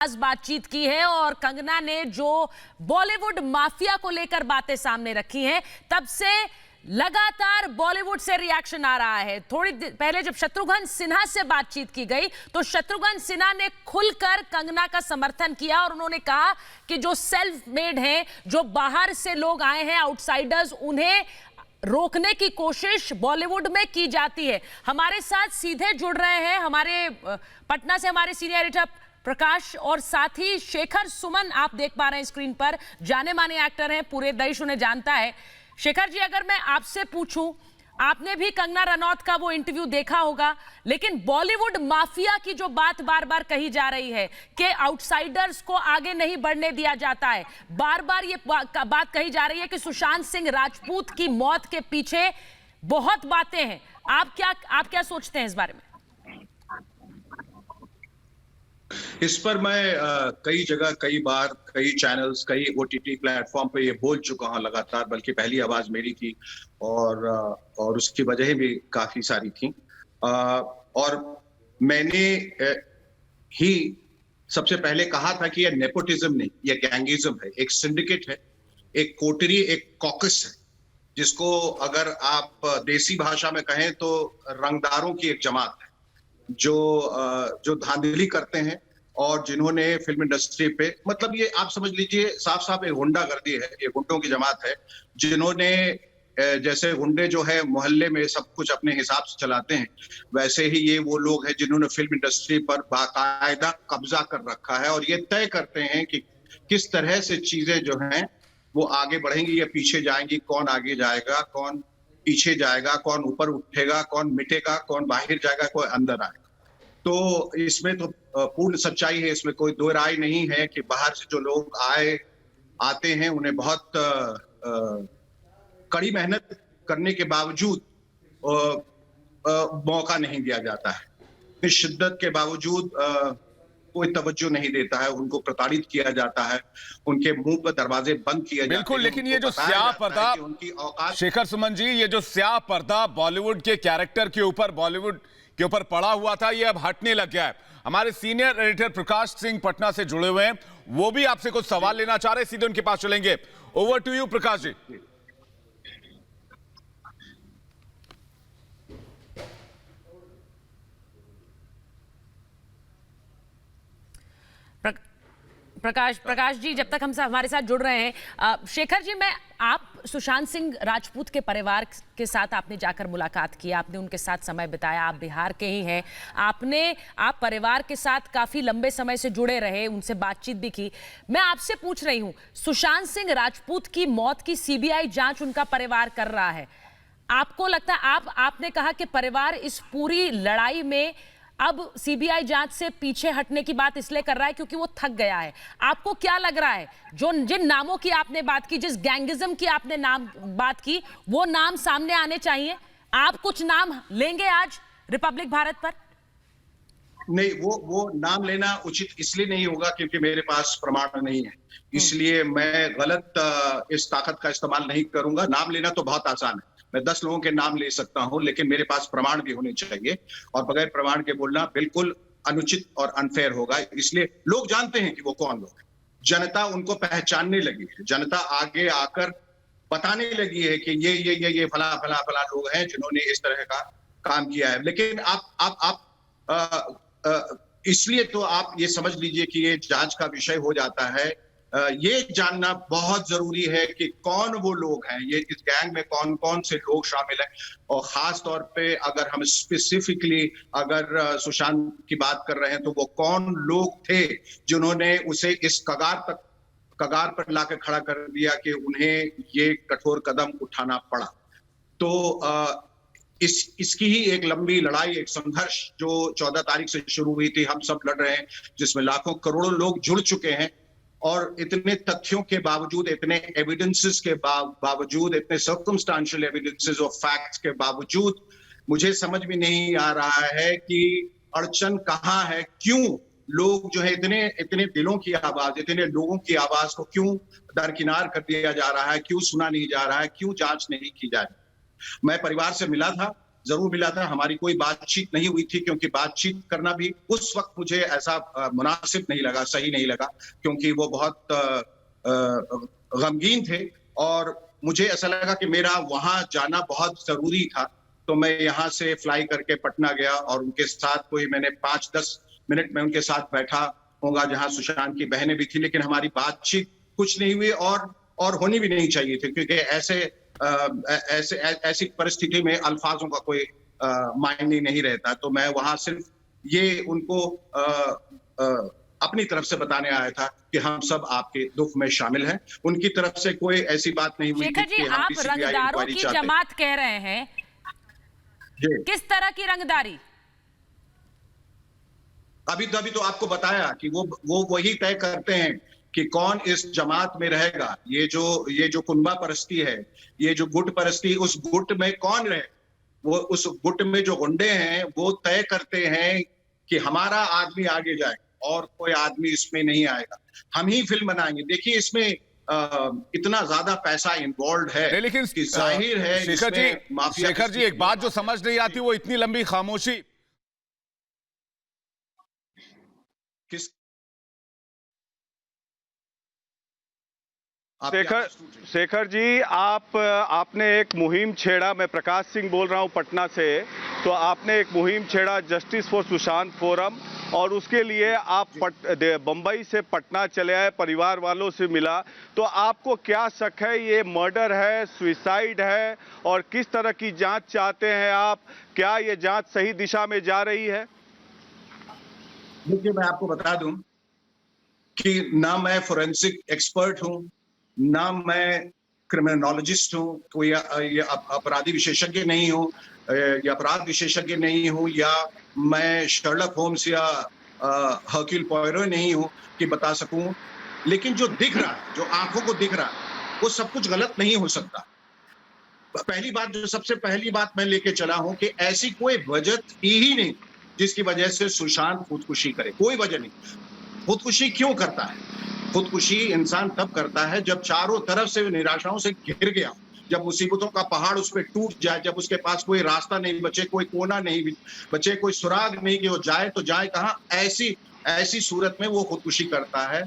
बातचीत की है और कंगना ने जो बॉलीवुड माफिया को लेकर बातें सामने रखी हैं, तब से लगातार बॉलीवुड से रिएक्शन आ रहा है। थोड़ी पहले जब शत्रुघ्न सिन्हा से बातचीत की गई तो शत्रुघ्न सिन्हा ने खुलकर कंगना का समर्थन किया और उन्होंने कहा कि जो सेल्फ मेड हैं, जो बाहर से लोग आए हैं, आउटसाइडर्स, उन्हें रोकने की कोशिश बॉलीवुड में की जाती है। हमारे साथ सीधे जुड़ रहे हैं हमारे पटना से हमारे सीनियर एडिटर प्रकाश और साथ ही शेखर सुमन, आप देख पा रहे हैं स्क्रीन पर, जाने माने एक्टर हैं, पूरे देश उन्हें जानता है। शेखर जी, अगर मैं आपसे पूछूं, आपने भी कंगना रनौत का वो इंटरव्यू देखा होगा, लेकिन बॉलीवुड माफिया की जो बात बार बार कही जा रही है कि आउटसाइडर्स को आगे नहीं बढ़ने दिया जाता है, बार बार ये बात कही जा रही है कि सुशांत सिंह राजपूत की मौत के पीछे बहुत बातें हैं। आप क्या सोचते हैं इस बारे में? इस पर मैं कई जगह, कई बार, कई चैनल्स, कई ओटीटी प्लेटफॉर्म पे ये बोल चुका हूं लगातार, बल्कि पहली आवाज मेरी थी और उसकी वजह भी काफी सारी थी। और मैंने ही सबसे पहले कहा था कि ये नेपोटिज्म नहीं, ये गैंगिज्म है, एक सिंडिकेट है, एक कोटरी, एक कॉकस है, जिसको अगर आप देसी भाषा में कहें तो रंगदारों की एक जमात है जो धांधली करते हैं और जिन्होंने फिल्म इंडस्ट्री पे, मतलब ये आप समझ लीजिए साफ साफ एक गुंडागर्दी है, ये गुंडों की जमात है, जिन्होंने जैसे गुंडे जो है मोहल्ले में सब कुछ अपने हिसाब से चलाते हैं, वैसे ही ये वो लोग हैं जिन्होंने फिल्म इंडस्ट्री पर बाकायदा कब्जा कर रखा है और ये तय करते हैं कि किस तरह से चीजें जो हैं वो आगे बढ़ेंगी या पीछे जाएंगी, कौन आगे जाएगा, कौन पीछे जाएगा, कौन ऊपर उठेगा, कौन मिटेगा, कौन बाहर जाएगा, कोई अंदर आएगा। तो इसमें तो पूर्ण सच्चाई है, इसमें कोई दो राय नहीं है कि बाहर से जो लोग आते हैं उन्हें बहुत कड़ी मेहनत करने के बावजूद मौका नहीं दिया जाता है, इस शिद्दत के बावजूद कोई तवज्जो नहीं देता है, उनको प्रताड़ित किया जाता है, उनके मुंह पर दरवाजे बंद किए जाते हैं। बिल्कुल, लेकिन ये जो स्याह पर्दा, शेखर सुमन जी, ये जो स्याह पर्दा बॉलीवुड के कैरेक्टर के ऊपर, बॉलीवुड के ऊपर पड़ा हुआ था, ये अब हटने लग गया है। हमारे सीनियर एडिटर प्रकाश सिंह पटना से जुड़े हुए हैं, वो भी आपसे कुछ सवाल लेना चाह रहे हैं, सीधे उनके पास चलेंगे। Over to you Prakash ji. Prakash ji, जब तक हम हमारे साथ जुड़ रहे हैं, शेखर जी, आप सुशांत सिंह राजपूत के परिवार के साथ आपने जाकर मुलाकात की, आपने उनके साथ समय बिताया, आप बिहार के ही हैं, आप परिवार के साथ काफी लंबे समय से जुड़े रहे, उनसे बातचीत भी की। मैं आपसे पूछ रही हूं, सुशांत सिंह राजपूत की मौत की सीबीआई जांच उनका परिवार कर रहा है, आपको लगता है, आपने कहा कि परिवार इस पूरी लड़ाई में अब सीबीआई जांच से पीछे हटने की बात इसलिए कर रहा है क्योंकि वो थक गया है। आपको क्या लग रहा है, जिन नामों की आपने बात की, जिस गैंगिज्म की आपने बात की, वो नाम सामने आने चाहिए? आप कुछ नाम लेंगे आज रिपब्लिक भारत पर? नहीं, वो नाम लेना उचित इसलिए नहीं होगा क्योंकि मेरे पास प्रमाण नहीं है, इसलिए मैं गलत इस ताकत का इस्तेमाल नहीं करूंगा। नाम लेना तो बहुत आसान है, मैं 10 लोगों के नाम ले सकता हूं, लेकिन मेरे पास प्रमाण भी होने चाहिए और बगैर प्रमाण के बोलना बिल्कुल अनुचित और अनफेयर होगा। इसलिए लोग जानते हैं कि वो कौन लोग हैं, जनता उनको पहचानने लगी है, जनता आगे आकर बताने लगी है कि ये फला फला फला लोग हैं जिन्होंने इस तरह का काम किया है। लेकिन आप इसलिए तो आप ये समझ लीजिए कि ये जांच का विषय हो जाता है। ये जानना बहुत जरूरी है कि कौन वो लोग हैं, ये इस गैंग में कौन कौन से लोग शामिल हैं, और खास तौर पे अगर हम स्पेसिफिकली अगर सुशांत की बात कर रहे हैं तो वो कौन लोग थे जिन्होंने उसे इस कगार पर लाकर खड़ा कर दिया कि उन्हें ये कठोर कदम उठाना पड़ा। तो इसकी ही एक लंबी लड़ाई, एक संघर्ष जो 14 तारीख से शुरू हुई थी, हम सब लड़ रहे हैं, जिसमें लाखों करोड़ों लोग जुड़ चुके हैं और इतने तथ्यों के बावजूद, इतने एविडेंसेस के बावजूद, इतने सर्कमस्टेंशियल एविडेंसेस और फैक्ट्स के बावजूद मुझे समझ में नहीं आ रहा है कि अड़चन कहां है, क्यों लोग जो है इतने दिलों की आवाज, इतने लोगों की आवाज को क्यों दरकिनार कर दिया जा रहा है, क्यों सुना नहीं जा रहा है, क्यों जांच नहीं की जा रही। मैं परिवार से मिला था जरूर मिला था, हमारी कोई बातचीत नहीं हुई थी, क्योंकि बातचीत करना भी उस वक्त मुझे ऐसा मुनासिब नहीं लगा, सही नहीं लगा, क्योंकि वो बहुत गमगीन थे और मुझे ऐसा लगा कि मेरा वहां जाना बहुत जरूरी था। तो मैं यहाँ से फ्लाई करके पटना गया और उनके साथ कोई मैंने 5-10 मिनट में उनके साथ बैठा होगा, जहां सुशांत की बहनें भी थी, लेकिन हमारी बातचीत कुछ नहीं हुई और होनी भी नहीं चाहिए थी, क्योंकि ऐसी परिस्थिति में अल्फाजों का कोई मायने नहीं रहता। तो मैं वहां सिर्फ ये उनको अपनी तरफ से बताने आया था कि हम सब आपके दुख में शामिल हैं। उनकी तरफ से कोई ऐसी बात नहीं हुई शेखर जी, आप रंगदारों की जमात कह रहे हैं, किस तरह की रंगदारी? अभी तो आपको बताया कि वो वही तय करते हैं कि कौन इस जमात में रहेगा। ये जो कुनबा परस्ती है, ये जो गुट परस्ती, उस गुट में कौन रहे, वो उस गुट में जो गुंडे हैं वो तय करते हैं कि हमारा आदमी आगे जाए और कोई आदमी इसमें नहीं आएगा, हम ही फिल्म बनाएंगे। देखिए, इसमें इतना ज्यादा पैसा इन्वॉल्व है, लेकिन कि जाहिर है शेखर जी एक बात जो समझ नहीं आती, वो इतनी लंबी खामोशी किस? शेखर जी, आपने एक मुहिम छेड़ा, मैं प्रकाश सिंह बोल रहा हूं पटना से, तो आपने एक मुहिम छेड़ा जस्टिस फॉर सुशांत फोरम, और उसके लिए आप बंबई से पटना चले आए, परिवार वालों से मिला, तो आपको क्या शक है, ये मर्डर है, सुसाइड है, और किस तरह की जांच चाहते हैं आप? क्या ये जांच सही दिशा में जा रही है? देखिए, मैं आपको बता दूं कि ना मैं फोरेंसिक एक्सपर्ट हूं, ना मैं क्रिमिनोलॉजिस्ट हूं, कोई अपराधी विशेषज्ञ नहीं हूं, या अपराध विशेषज्ञ नहीं हूं, या मैं शर्लक होम्स या हर्क्यूल पॉयरो नहीं हूं कि बता सकूं। लेकिन जो दिख रहा है, जो आंखों को दिख रहा है, वो सब कुछ गलत नहीं हो सकता। सबसे पहली बात मैं लेके चला हूं कि ऐसी कोई वजह थी ही नहीं जिसकी वजह से सुशांत खुदकुशी करे, कोई वजह नहीं। खुदकुशी क्यों करता है? खुदकुशी इंसान तब करता है जब चारों तरफ से निराशाओं से घिर गया, जब मुसीबतों का पहाड़ उस पर टूट जाए, जब उसके पास कोई रास्ता नहीं बचे, कोई कोना नहीं बचे, कोई सुराग नहीं कि वो जाए तो जाए कहां। ऐसी सूरत में वो खुदकुशी करता है।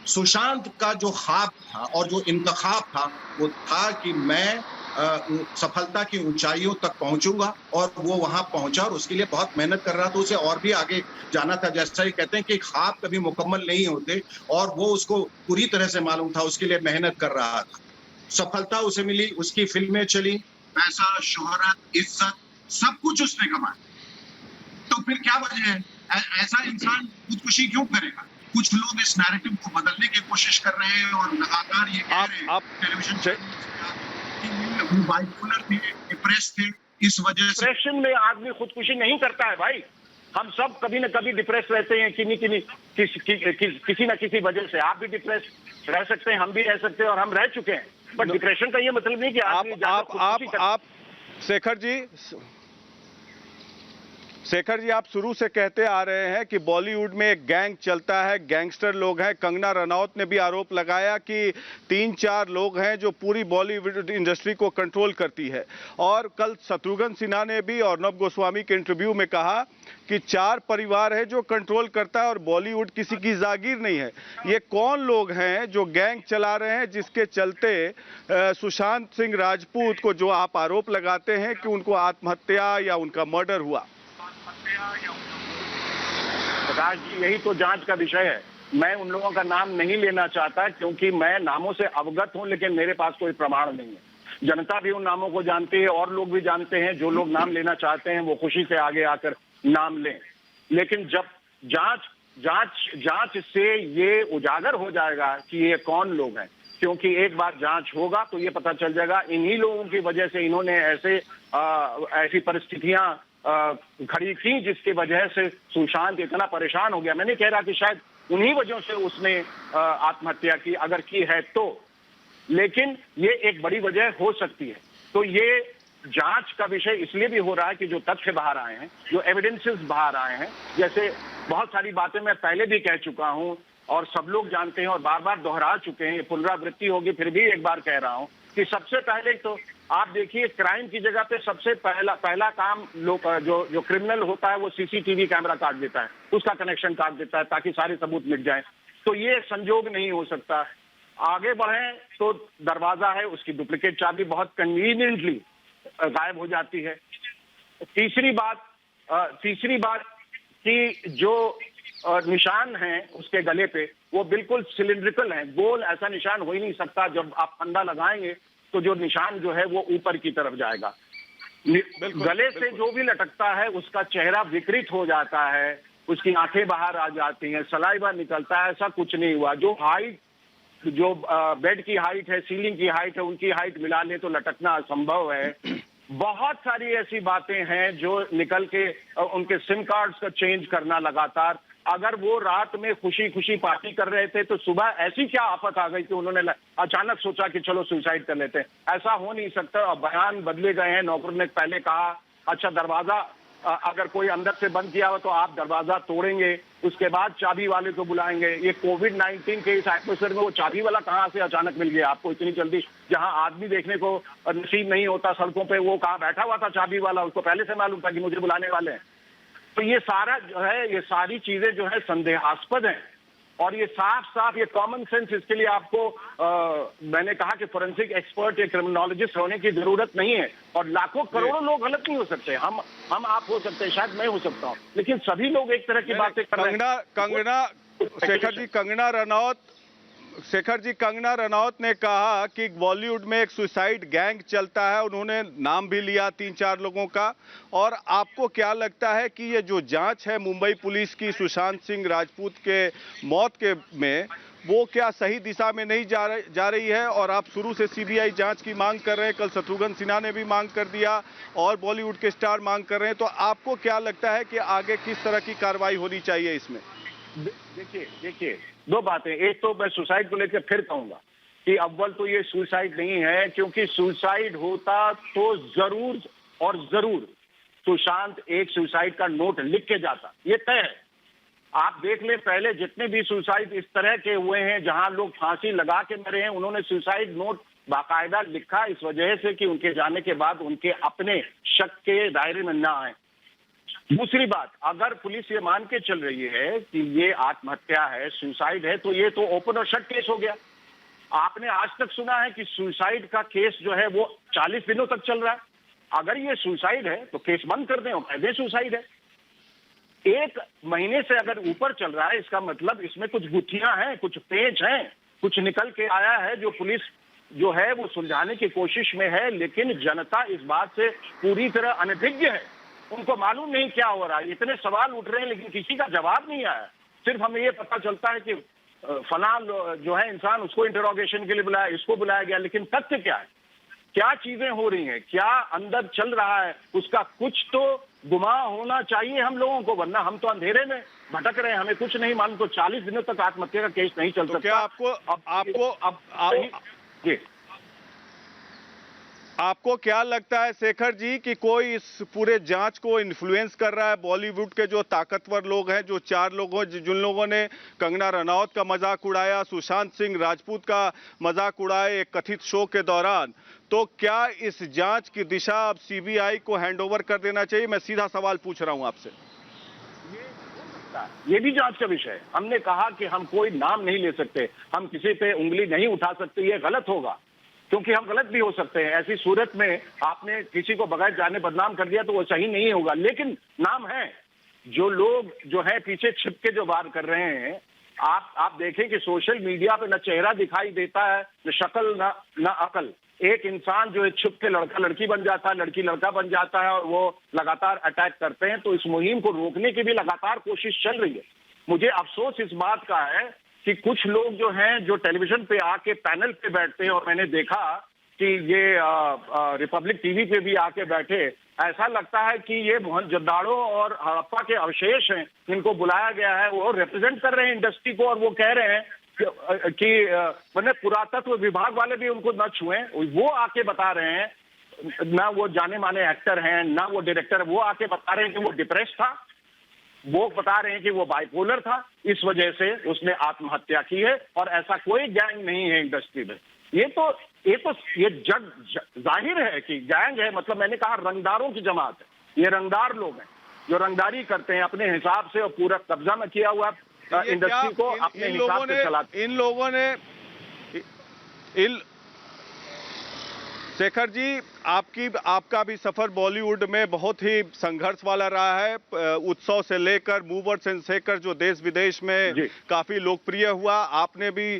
सुशांत का जो ख्वाब था और जो इंतखाब था, वो था कि मैं सफलता की ऊंचाइयों तक पहुंचूंगा, और वो वहां पहुंचा और उसके लिए बहुत मेहनत कर रहा था। उसे और भी आगे जाना था। जैसा ही कहते हैं कि ख्वाब कभी मुकम्मल नहीं होते, और वो उसको पूरी तरह से मालूम था, उसके लिए मेहनत कर रहा था। सफलता उसे मिली, उसकी फिल्में चली, पैसा, शोहरत, इज्जत, सब कुछ उसने कमाया। तो फिर क्या वजह है? ऐसा इंसान खुदकुशी क्यों करेगा? कुछ लोग इस नैरेटिव को बदलने की कोशिश कर रहे हैं और लगातार ये कह रहे हैं टेलीविजन बाइपोलर थे, डिप्रेस थे, इस वजह से। डिप्रेशन में आदमी खुदकुशी नहीं करता है भाई। हम सब कभी न कभी डिप्रेस रहते हैं, किसी न किसी वजह से। आप भी डिप्रेस रह सकते हैं, हम भी रह सकते हैं, और हम रह चुके हैं। बट डिप्रेशन का ये मतलब नहीं कि आप शेखर जी, आप शुरू से कहते आ रहे हैं कि बॉलीवुड में एक गैंग चलता है, गैंगस्टर लोग हैं। कंगना रनौत ने भी आरोप लगाया कि 3-4 लोग हैं जो पूरी बॉलीवुड इंडस्ट्री को कंट्रोल करती है। और कल शत्रुघ्न सिन्हा ने भी अर्नब गोस्वामी के इंटरव्यू में कहा कि 4 परिवार है जो कंट्रोल करता है और बॉलीवुड किसी की जागीर नहीं है। ये कौन लोग हैं जो गैंग चला रहे हैं, जिसके चलते सुशांत सिंह राजपूत को जो आप आरोप लगाते हैं कि उनको आत्महत्या या उनका मर्डर हुआ? प्रकाश जी, यही तो जांच का विषय है। मैं उन लोगों का नाम नहीं लेना चाहता, क्योंकि मैं नामों से अवगत हूं, लेकिन मेरे पास कोई प्रमाण नहीं है। जनता भी उन नामों को जानती है और लोग भी जानते हैं। जो लोग नाम लेना चाहते हैं वो खुशी से आगे आकर नाम लें। लेकिन जब जांच से ये उजागर हो जाएगा कि ये कौन लोग हैं, क्योंकि एक बार जांच होगा तो ये पता चल जाएगा इन्हीं लोगों की वजह से इन्होंने ऐसी परिस्थितियां खड़ी की जिसकी वजह से सुशांत इतना परेशान हो गया। मैं नहीं कह रहा कि शायद उन्हीं वजहों से उसने आत्महत्या की, अगर की है तो, लेकिन ये एक बड़ी वजह हो सकती है। तो ये जांच का विषय इसलिए भी हो रहा है कि जो तथ्य बाहर आए हैं, जो एविडेंसेस बाहर आए हैं, जैसे बहुत सारी बातें मैं पहले भी कह चुका हूं और सब लोग जानते हैं और बार बार दोहरा चुके हैं, ये पुनरावृत्ति होगी फिर भी एक बार कह रहा हूं कि सबसे पहले तो आप देखिए क्राइम की जगह पे सबसे पहला काम लोग जो क्रिमिनल होता है वो सीसीटीवी कैमरा काट देता है, उसका कनेक्शन काट देता है ताकि सारे सबूत मिट जाएं। तो ये संजोग नहीं हो सकता। आगे बढ़े तो दरवाजा है, उसकी डुप्लीकेट चाबी बहुत कन्वीनियंटली गायब हो जाती है। तीसरी बात कि जो निशान है उसके गले पे वो बिल्कुल सिलिंड्रिकल है, गोल ऐसा निशान हो ही नहीं सकता। जब आप फंदा लगाएंगे तो जो निशान जो है वो ऊपर की तरफ जाएगा। गले से जो भी लटकता है उसका चेहरा विकृत हो जाता है, उसकी आंखें बाहर आ जाती हैं, सलाइवा निकलता है। ऐसा कुछ नहीं हुआ। जो हाइट, जो बेड की हाइट है, सीलिंग की हाइट है, उनकी हाइट मिला ले तो लटकना असंभव है। बहुत सारी ऐसी बातें हैं जो निकल के उनके सिम कार्ड्स का चेंज करना लगातार। अगर वो रात में खुशी खुशी पार्टी कर रहे थे तो सुबह ऐसी क्या आफत आ गई कि उन्होंने अचानक सोचा कि चलो सुसाइड कर लेते हैं? ऐसा हो नहीं सकता। और बयान बदले गए हैं। नौकर ने पहले कहा अच्छा दरवाजा अगर कोई अंदर से बंद किया हो तो आप दरवाजा तोड़ेंगे, उसके बाद चाबी वाले को बुलाएंगे। ये कोविड-19 के इस एटमॉस्फेयर में वो चाबी वाला कहां से अचानक मिल गया आपको इतनी जल्दी? जहां आदमी देखने को नसीब नहीं होता सड़कों पे, वो कहां बैठा हुआ था चाबी वाला, उसको पहले से मालूम था कि मुझे बुलाने वाले हैं। तो ये सारा जो है, ये सारी चीजें जो है संदेहास्पद हैं। और ये साफ साफ ये कॉमन सेंस, इसके लिए आपको मैंने कहा कि फोरेंसिक एक्सपर्ट या क्रिमिनोलॉजिस्ट होने की जरूरत नहीं है। और लाखों करोड़ों लोग गलत नहीं हो सकते। हम आप हो सकते हैं, शायद मैं हो सकता हूं, लेकिन सभी लोग एक तरह की बातें कर रहे हैं। शेखर जी, कंगना रनौत ने कहा कि बॉलीवुड में एक सुसाइड गैंग चलता है। उन्होंने नाम भी लिया 3-4 लोगों का। और आपको क्या लगता है कि ये जो जांच है मुंबई पुलिस की सुशांत सिंह राजपूत के मौत के में, वो क्या सही दिशा में नहीं जा रही है? और आप शुरू से सीबीआई जांच की मांग कर रहे हैं, कल शत्रुघ्न सिन्हा ने भी मांग कर दिया और बॉलीवुड के स्टार मांग कर रहे हैं। तो आपको क्या लगता है कि आगे किस तरह की कार्रवाई होनी चाहिए इसमें? देखिए दो बातें। एक तो मैं सुसाइड को लेकर फिर कहूंगा कि अव्वल तो ये सुसाइड नहीं है, क्योंकि सुसाइड होता तो जरूर सुशांत एक सुसाइड का नोट लिख के जाता, ये तय है। आप देख लें पहले जितने भी सुसाइड इस तरह के हुए हैं जहां लोग फांसी लगा के मरे हैं, उन्होंने सुसाइड नोट बाकायदा लिखा, इस वजह से कि उनके जाने के बाद उनके अपने शक के दायरे में ना आए। दूसरी बात, अगर पुलिस ये मान के चल रही है कि ये आत्महत्या है, सुसाइड है, तो ये तो ओपन और शट केस हो गया। आपने आज तक सुना है कि सुसाइड का केस जो है वो 40 दिनों तक चल रहा है? अगर ये सुसाइड है तो केस बंद कर दें और कह दें सुसाइड है। 1 महीने से अगर ऊपर चल रहा है, इसका मतलब इसमें कुछ गुत्थियां हैं, कुछ पेच हैं, कुछ निकल के आया है जो पुलिस जो है वो सुलझाने की कोशिश में है। लेकिन जनता इस बात से पूरी तरह अनभिज्ञ है। उनको मालूम नहीं क्या हो रहा है। इतने सवाल उठ रहे हैं लेकिन किसी का जवाब नहीं आया। सिर्फ हमें ये पता चलता है कि फला जो है इंसान, उसको इंटरोगेशन के लिए बुलाया, इसको बुलाया गया, लेकिन तथ्य क्या है? क्या चीजें हो रही हैं, क्या अंदर चल रहा है, उसका कुछ तो गुमा होना चाहिए हम लोगों को, वरना हम तो अंधेरे में भटक रहे हैं, हमें कुछ नहीं मालूम। तो 40 दिनों तक आत्महत्या का केस नहीं चल सकता। क्या आपको क्या लगता है शेखर जी कि कोई इस पूरे जांच को इन्फ्लुएंस कर रहा है? बॉलीवुड के जो ताकतवर लोग हैं, जो 4 लोग हैं, जिन लोगों ने कंगना रनौत का मजाक उड़ाया, सुशांत सिंह राजपूत का मजाक उड़ाया एक कथित शो के दौरान, तो क्या इस जांच की दिशा अब सीबीआई को हैंडओवर कर देना चाहिए? मैं सीधा सवाल पूछ रहा हूं आपसे। ये भी जांच का विषय है। हमने कहा कि हम कोई नाम नहीं ले सकते, हम किसी पे उंगली नहीं उठा सकते, ये गलत होगा, क्योंकि हम गलत भी हो सकते हैं। ऐसी सूरत में आपने किसी को बगैर जाने बदनाम कर दिया तो वो सही नहीं होगा। लेकिन नाम है, जो लोग जो है पीछे छिप के जो वार कर रहे हैं, आप देखें कि सोशल मीडिया पे न चेहरा दिखाई देता है, न शक्ल, न अकल। एक इंसान जो है छुप के लड़का लड़की बन जाता है, लड़की लड़का बन जाता है, और वो लगातार अटैक करते हैं। तो इस मुहिम को रोकने की भी लगातार कोशिश चल रही है। मुझे अफसोस इस बात का है कि कुछ लोग जो हैं, जो टेलीविजन पे आके पैनल पे बैठते हैं, और मैंने देखा कि ये रिपब्लिक टीवी पे भी आके बैठे, ऐसा लगता है कि ये मोहनजोदाड़ो और हड़प्पा के अवशेष हैं जिनको बुलाया गया है, वो रिप्रेजेंट कर रहे हैं इंडस्ट्री को, और वो कह रहे हैं कि मैंने पुरातत्व विभाग वाले भी उनको न छुएं। वो आके बता रहे हैं, ना वो जाने माने एक्टर हैं, ना वो डायरेक्टर, वो आके बता रहे हैं कि वो डिप्रेस था। वो बता रहे हैं कि वो बाइपोलर था, इस वजह से उसने आत्महत्या की है, और ऐसा कोई गैंग नहीं है इंडस्ट्री में। ये जग जाहिर है कि गैंग है, मतलब मैंने कहा रंगदारों की जमात है, ये रंगदार लोग हैं जो रंगदारी करते हैं अपने हिसाब से, और पूरा कब्जा में किया हुआ इंडस्ट्री को अपने हिसाब से चलाते। इन लोगों ने शेखर जी, आपका भी सफर बॉलीवुड में बहुत ही संघर्ष वाला रहा है। उत्सव से लेकर मूवर्स एंड शेकर जो देश विदेश में काफी लोकप्रिय हुआ, आपने भी